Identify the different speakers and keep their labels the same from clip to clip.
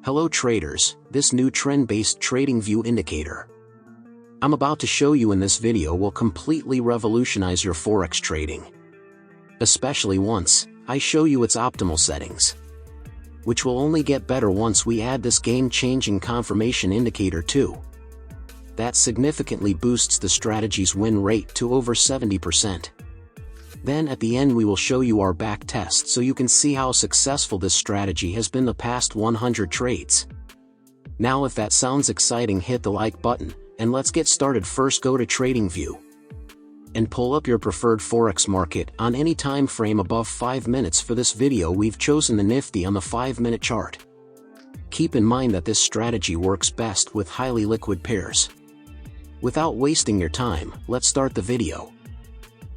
Speaker 1: Hello traders, this new trend-based TradingView indicator I'm about to show you in this video will completely revolutionize your forex trading. Especially once I show you its optimal settings, which will only get better once we add this game-changing confirmation indicator too. That significantly boosts the strategy's win rate to over 70%. Then at the end we will show you our back test so you can see how successful this strategy has been the past 100 trades. Now if that sounds exciting, hit the like button, and let's get started. First go to TradingView and pull up your preferred forex market on any time frame above 5 minutes. For this video we've chosen the Nifty on the 5-minute chart. Keep in mind that this strategy works best with highly liquid pairs. Without wasting your time, let's start the video.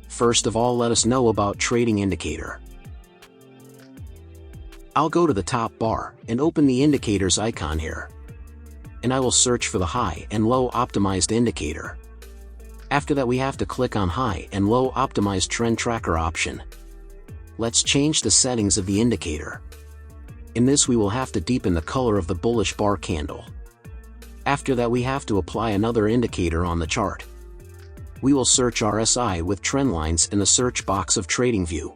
Speaker 1: First of all, let us know about trading indicator. I'll go to the top bar and open the indicators icon here. And I will search for the high and low optimized indicator. After that we have to click on high and low optimized trend tracker option. Let's change the settings of the indicator. In this we will have to deepen the color of the bullish bar candle. After that we have to apply another indicator on the chart. We will search RSI with trend lines in the search box of TradingView.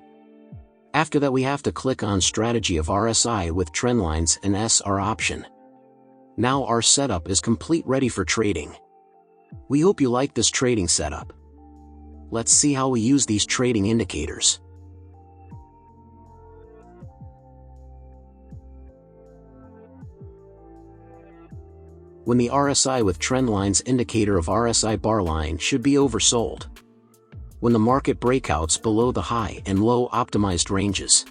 Speaker 1: After that we have to click on strategy of RSI with trend lines and SR option. Now our setup is complete, ready for trading. We hope you like this trading setup. Let's see how we use these trading indicators. When the RSI with trend lines indicator of RSI bar line should be oversold. When the market breakouts below the high and low optimized ranges.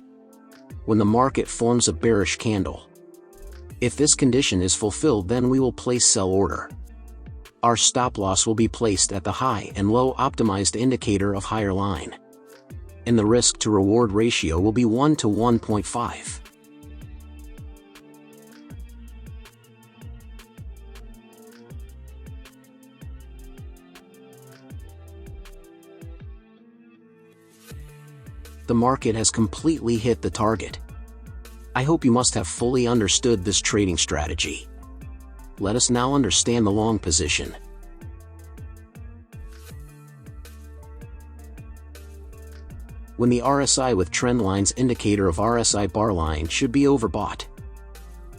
Speaker 1: When the market forms a bearish candle. If this condition is fulfilled, then we will place sell order. Our stop loss will be placed at the high and low optimized indicator of higher line. And the risk to reward ratio will be 1 to 1.5. The market has completely hit the target. I hope you must have fully understood this trading strategy. Let us now understand the long position. When the RSI with trend lines indicator of RSI bar line should be overbought.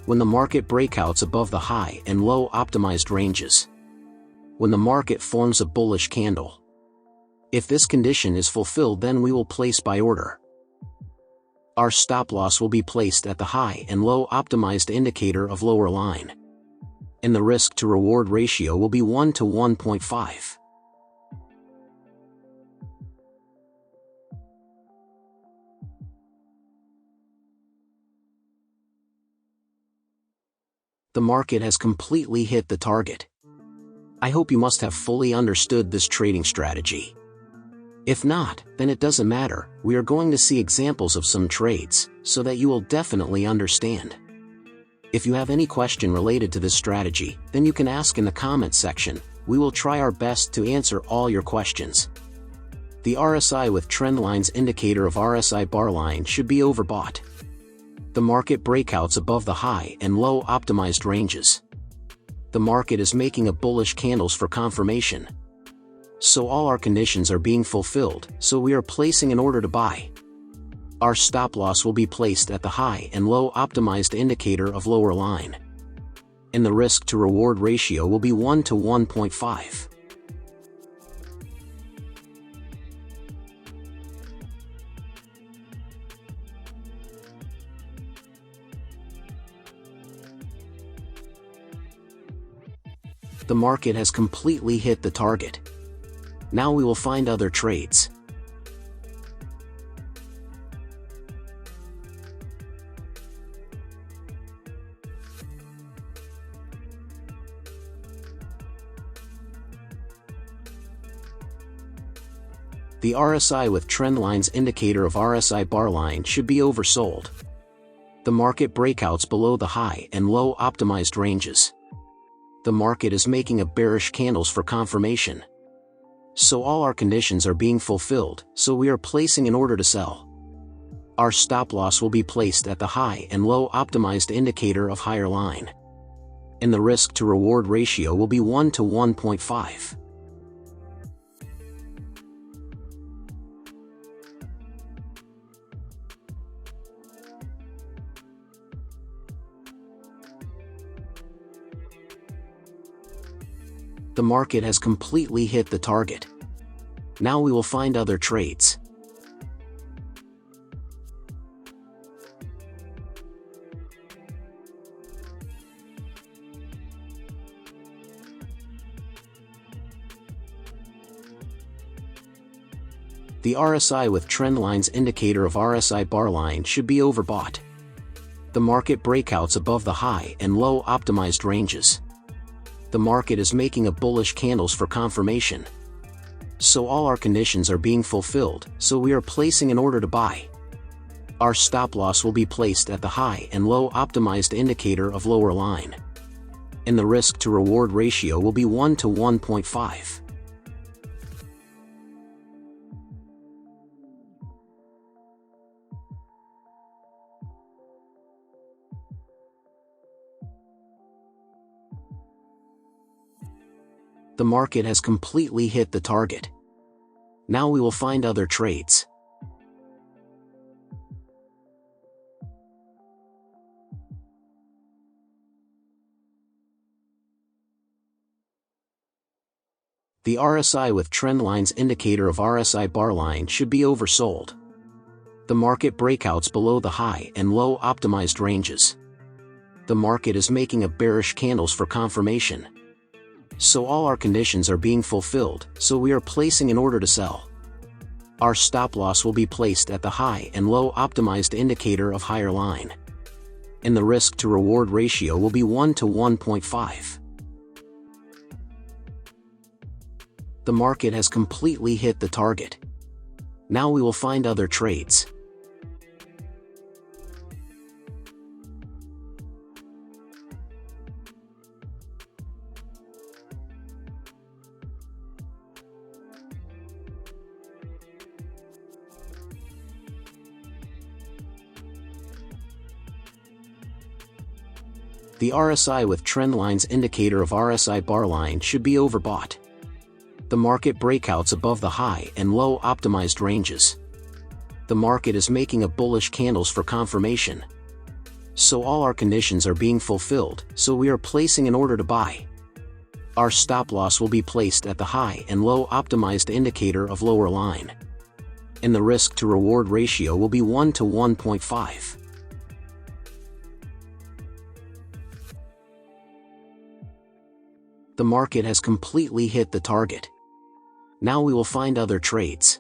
Speaker 1: When the market breakouts above the high and low optimized ranges. When the market forms a bullish candle. If this condition is fulfilled, then we will place buy order. Our stop loss will be placed at the high and low optimized indicator of lower line. And the risk to reward ratio will be 1 to 1.5. The market has completely hit the target. I hope you must have fully understood this trading strategy. If not, then it doesn't matter, we are going to see examples of some trades, so that you will definitely understand. If you have any question related to this strategy, then you can ask in the comment section, we will try our best to answer all your questions. The RSI with trend lines indicator of RSI bar line should be overbought. The market breakouts above the high and low optimized ranges. The market is making a bullish candles for confirmation. So all our conditions are being fulfilled, so we are placing an order to buy. Our stop loss will be placed at the high and low optimized indicator of lower line. And the risk to reward ratio will be 1 to 1.5. The market has completely hit the target. Now we will find other trades. The RSI with trend lines indicator of RSI bar line should be oversold. The market breakouts below the high and low optimized ranges. The market is making a bearish candles for confirmation. So all our conditions are being fulfilled, so we are placing an order to sell. Our stop loss will be placed at the high and low optimized indicator of higher line. And the risk to reward ratio will be 1 to 1.5. The market has completely hit the target. Now we will find other trades. The RSI with trend lines indicator of RSI bar line should be overbought. The market breakouts above the high and low optimized ranges. The market is making a bullish candles for confirmation. So all our conditions are being fulfilled, so we are placing an order to buy. Our stop loss will be placed at the high and low optimized indicator of lower line. And the risk to reward ratio will be 1 to 1.5. The market has completely hit the target. Now we will find other trades. The RSI with trend lines indicator of RSI bar line should be oversold. The market breakouts below the high and low optimized ranges. The market is making a bearish candles for confirmation. So all our conditions are being fulfilled, so we are placing an order to sell. Our stop loss will be placed at the high and low optimized indicator of higher line. And the risk to reward ratio will be 1 to 1.5. The market has completely hit the target. Now we will find other trades. The RSI with trend lines indicator of RSI bar line should be overbought. The market breakouts above the high and low optimized ranges. The market is making a bullish candles for confirmation. So all our conditions are being fulfilled, so we are placing an order to buy. Our stop loss will be placed at the high and low optimized indicator of lower line. And the risk to reward ratio will be 1 to 1.5. The market has completely hit the target. Now we will find other trades.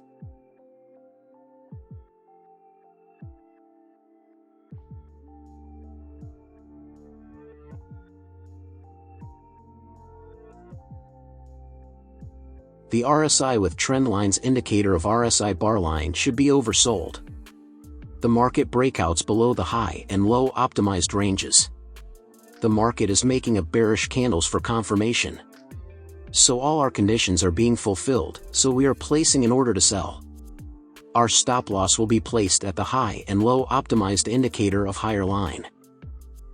Speaker 1: The RSI with trend lines indicator of RSI bar line should be oversold. The market breakouts below the high and low optimized ranges. The market is making a bearish candles for confirmation. So all our conditions are being fulfilled, so we are placing an order to sell. Our stop loss will be placed at the high and low optimized indicator of higher line.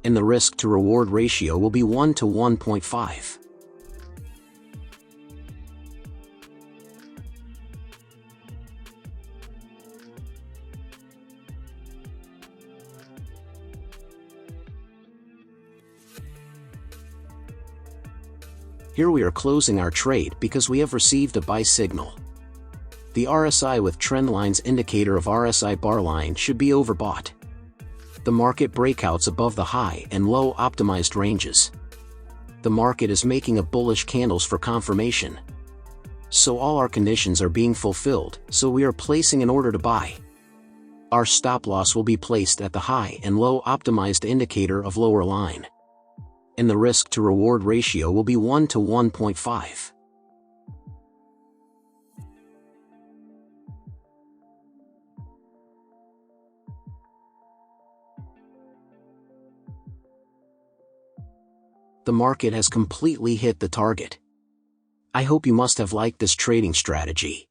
Speaker 1: And the risk to reward ratio will be 1 to 1.5. Here we are closing our trade because we have received a buy signal. The RSI with trend lines indicator of RSI bar line should be overbought. The market breakouts above the high and low optimized ranges. The market is making a bullish candles for confirmation. So all our conditions are being fulfilled, so we are placing an order to buy. Our stop loss will be placed at the high and low optimized indicator of lower line. And the risk to reward ratio will be 1 to 1.5. The market has completely hit the target. I hope you must have liked this trading strategy.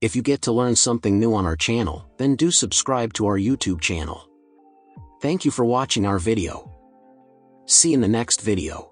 Speaker 1: If you get to learn something new on our channel, then do subscribe to our YouTube channel. Thank you for watching our video. See you in the next video.